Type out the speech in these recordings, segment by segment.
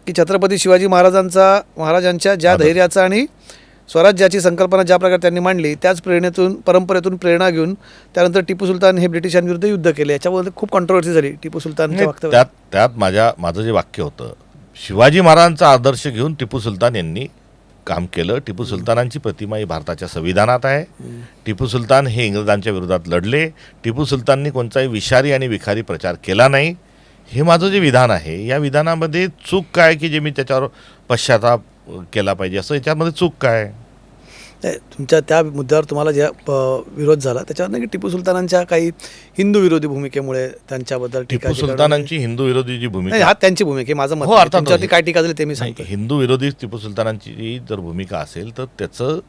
की छत्रपती शिवाजी महाराजांच्या ज्या धैर्याचा आणि स्वराज्याची संकल्पना ज्या प्रकारे त्यांनी मांडली त्याच परंपरेतून प्रेरणा घेऊन त्यानंतर टिपू सुलतान हे ब्रिटिशांविरुद्ध युद्ध केले. याच्यामध्ये खूप कॉन्ट्रोवर्सी झाली टिपू सुलतानच्या वक्तव्यात. त्यात माझं जे वाक्य होतं, शिवाजी महाराजांचा आदर्श घेऊन टिपू सुलतान यांनी काम केलं. टिपू सुलतानांची प्रतिमा ही भारताच्या संविधानात आहे. टिपू सुलतान हे इंग्रजांच्या विरोधात लढले. टिपू सुलताननी कोणताही विषारी आणि विखारी प्रचार केला नाही. हे माझं जे विधान आहे, या विधानामध्ये चूक काय की जे मी त्याच्यावर पश्चाताप केला पाहिजे, असं याच्यामध्ये चूक काय? तुमच्या त्या मुद्द्यावर तुम्हाला ज्या विरोध झाला त्याच्यावर नाही की टिपू सुलतानांच्या काही हिंदू विरोधी भूमिकेमुळे त्यांच्याबद्दल टिपू सुलतानांची हिंदू विरोधी जी भूमिका, हा त्यांची भूमिका माझं मत. तुमच्यावरती काय टीका झाली ते मी सांगतो. हिंदू विरोधी टिपू सुलतानांची जर भूमिका असेल तर त्याचं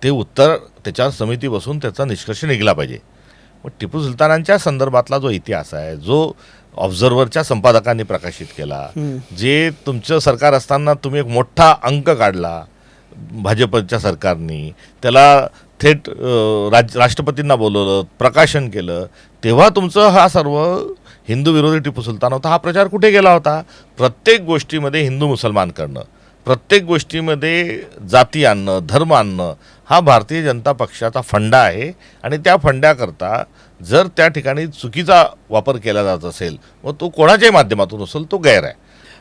ते उत्तर त्याच्यावर समिती बसून त्याचा निष्कर्ष निघाला पाहिजे. मग टिपू सुलतानांच्या संदर्भातला जो इतिहास आहे, जो ऑब्झर्व्हरच्या संपादकांनी प्रकाशित केला, जे तुमचं सरकार असताना तुम्ही एक मोठा अंक काढला भाजपच्या सरकारनी, त्याला थेट राष्ट्रपतींना बोलवलं, प्रकाशन केलं, तेव्हा तुमचं हा सर्व हिंदू विरोधी टिपू सुलतान होता. हा प्रचार कुठे गेला होता? प्रत्येक गोष्टीमध्ये हिंदू मुसलमान करणं, प्रत्येक गोष्टीमध्ये जाती आणणं, धर्म आणणं, हा भारतीय जनता पक्षाचा फंडा आहे. आणि त्या फंड्याकरता जर त्या ठिकाणी चुकीचा वापर केला जात असेल, मग तो कोणाच्याही माध्यमातून असेल, तो गैर आहे.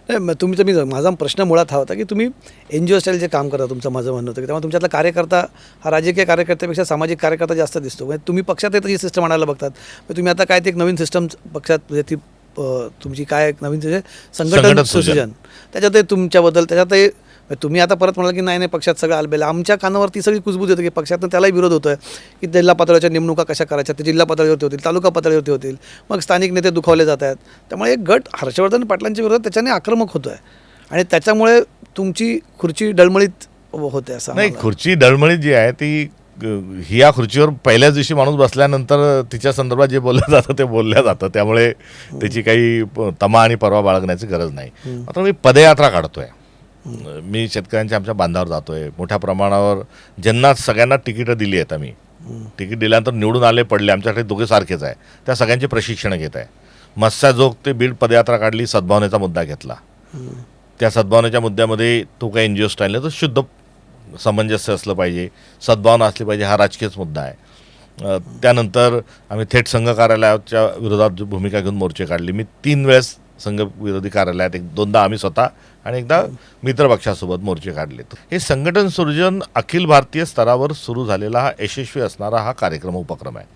नाही, माझा प्रश्न मुळात हा होता की तुम्ही NGO स्टाईल जे काम करता, तुमचं माझं म्हणणं होतं की तेव्हा तुमच्यातला कार्यकर्ता हा राजकीय कार्यकर्त्यापेक्षा सामाजिक कार्यकर्ता जास्त दिसतो. म्हणजे तुम्ही पक्षात येतं ही सिस्टम आणायला बघतात. तुम्ही आता काय ते एक नवीन सिस्टम पक्षात, म्हणजे ती तुमची काय नवीन संघटन सुसृजन, त्याच्यात तुमच्याबद्दल त्याच्यात तुम्ही आता परत म्हणाल की नाही पक्षात सगळं आलबेल. आमच्या कानावरती सगळी कुजबूज येते की पक्षातनं त्यालाही विरोध होतोय की जिल्हा पातळीच्या नेमणुका कशा करायच्या, ते जिल्हा पातळीवरती होतील, तालुका पातळीवरती होतील, मग स्थानिक नेते दुखावले जात आहेत. त्यामुळे एक गट हर्षवर्धन पाटलांच्या विरोधात त्याच्याने आक्रमक होतोय आणि त्याच्यामुळे तुमची खुर्ची डळमळीत होते. असं नाही, खुर्ची डळमळीत जी आहे ती ही या खुर्चीवर पहिल्याच दिवशी माणूस बसल्यानंतर तिच्या संदर्भात जे बोललं जातं ते बोलल्या जातं. त्यामुळे त्याची काही तमा आणि परवा बाळगण्याची गरज नाही. मात्र मी पदयात्रा काढतोय, मी शेतकऱ्यांच्या आमच्या बांधावर जातोय, मोठ्या प्रमाणावर ज्यांना सगळ्यांना तिकीटं दिली आहेत, आम्ही तिकीट दिल्यानंतर निवडून आले पडले, आमच्याकडे दोघे सारखेच आहे, त्या सगळ्यांचे प्रशिक्षण घेत आहे. मत्स्याजोग ते बीड पदयात्रा काढली, सद्भावनेचा मुद्दा घेतला. त्या सद्भावनेच्या मुद्द्यामध्ये तो काही NGO स्टाईल नाही, तर शुद्ध सामंजस्य असलं पाहिजे, सद्भावना असली पाहिजे, हा राजकीयच मुद्दा आहे. त्यानंतर आम्ही थेट संघ कार्यालयाच्या विरोधात भूमिका घेऊन मोर्चे काढले. मी 3 वेळेस संघ विरोधी कार्यालयात, दोनदा आम्ही स्वतः आणि एकदा मित्रपक्षासोबत मोर्चे काढले. हे संघटन सृजन अखिल भारतीय स्तरावर सुरू झालेला हा यशस्वी असणारा हा कार्यक्रम उपक्रम आहे.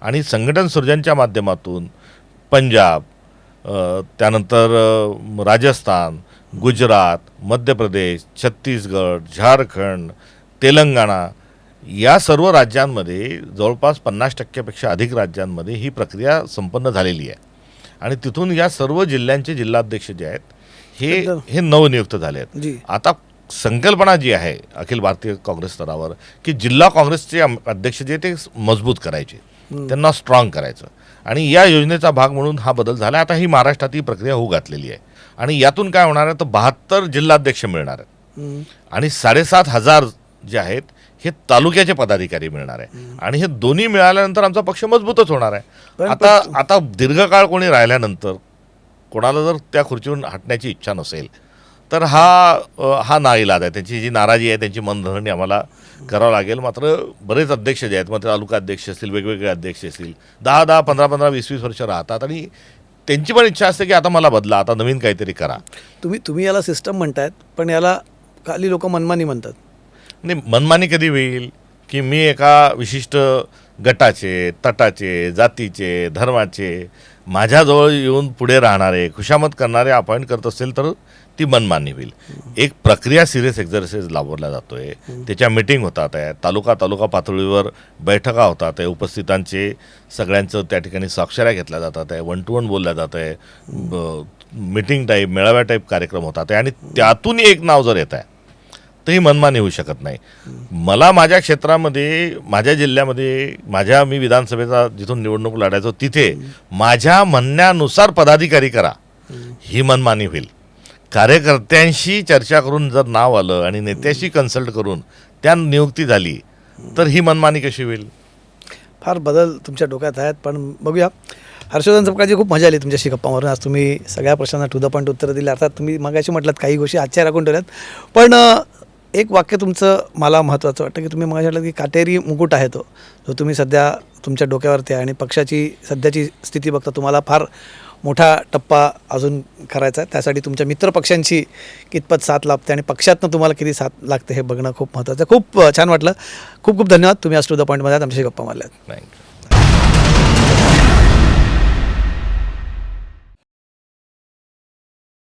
आणि संघटन सृजनच्या माध्यमातून पंजाब, त्यानंतर राजस्थान, गुजरात, मध्य प्रदेश, छत्तीसगड, झारखंड, तेलंगणा या सर्व राज्यांमध्ये जवळपास 50% अधिक राज्यांमध्ये ही प्रक्रिया संपन्न झालेली आहे. आणि तिथून या सर्व जिल्ह्यांचे जिल्हाध्यक्ष जे आहेत हे नवनियुक्त झाले आहेत. आता संकल्पना जी आहे अखिल भारतीय काँग्रेस स्तरावर की जिल्हा काँग्रेसचे अध्यक्ष जे ते मजबूत करायचे, त्यांना स्ट्रॉंग करायचं, आणि या योजनेचा भाग म्हणून हा बदल झाला. आता ही महाराष्ट्रात ही प्रक्रिया होऊ घातलेली आहे. आणि यातून काय होणार आहे तर 72 जिल्हाध्यक्ष मिळणार आहेत आणि 7,500 जे आहेत हे तालुक्याचे पदाधिकारी मिळणार आहे. आणि हे दोन्ही मिळाल्यानंतर आमचा पक्ष मजबूतच होणार आहे. आता दीर्घकाळ कोणी राहिल्यानंतर कोणाला जर त्या खुर्चीवरून हटण्याची इच्छा नसेल तर हा नाईलाज आहे. त्यांची जी नाराजी आहे त्यांची मनधरणी आम्हाला करावं लागेल. मात्र बरेच अध्यक्ष जे आहेत, मग तालुका अध्यक्ष असतील, वेगवेगळे अध्यक्ष असतील, 10-10, 15-15, 20-20 वर्ष राहतात आणि त्यांची पण इच्छा असते की आता मला बदला, आता नवीन काहीतरी करा. तुम्ही याला सिस्टम म्हणतायत, पण याला खाली लोक मनमानी म्हणतात. नाही, मनमानी कधी होईल की मी एका विशिष्ट गटाचे, तटाचे, जातीचे, धर्माचे माझ्याजवळ येऊन पुढे राहणारे, खुशामत करणारे अपॉइंट करत असेल तर ती मनमानी होईल. एक प्रक्रिया सिरियस एक्झरसाइज लावला जातोय, त्याच्या मीटिंग होतात आहे, तालुका पातळीवर बैठका होतात आहे, उपस्थितांचे सगळ्यांचं त्या ठिकाणी स्वाक्षऱ्या घेतल्या जातात आहे, 1 to 1 बोलल्या जात आहे, मीटिंग टाईप, मेळाव्या टाईप कार्यक्रम होतात आहे. आणि त्यातून एक नाव जर येत आहे तर ही मनमानी होऊ शकत नाही. मला माझ्या क्षेत्रामध्ये, माझ्या जिल्ह्यामध्ये, मी विधानसभेचा जिथून निवडणूक लढायचो तिथे माझ्या म्हणण्यानुसार पदाधिकारी करा, ही मनमानी होईल. कार्यकर्त्यांशी चर्चा करून जर नाव आलं आणि नेत्याशी कन्सल्ट करून त्या नियुक्ती झाली तर ही मनमानी कशी होईल? फार बदल तुमच्या डोक्यात आहेत, पण बघूया. हर्षवर्धन सपकाळजी, खूप मजा आली तुमच्याशी गप्पा मारून. आज तुम्ही सगळ्या प्रश्नांना टू द पॉईंट उत्तरं दिली. अर्थात तुम्ही मगाशी म्हटलात काही गोष्टी आजच्या राखून ठेवल्यात, पण एक वाक्य तुमचं मला महत्त्वाचं वाटतं की तुम्ही मगाशी म्हटलं की काटेरी मुकुट आहे तो, जो तुम्ही सध्या तुमच्या डोक्यावरती आहे आणि पक्षाची सध्याची स्थिती बघता तुम्हाला फार मोठा टप्पा अजून करायचा आहे. त्यासाठी तुमच्या मित्रपक्षांची कितपत साथ लाभते आणि पक्षातनं तुम्हाला किती साथ लागते हे बघणं खूप महत्त्वाचं आहे. खूप छान वाटलं. खूप खूप धन्यवाद. तुम्ही आज टू द पॉईंटमध्ये आमच्याशी गप्पा मारल्यात. थँक्यू.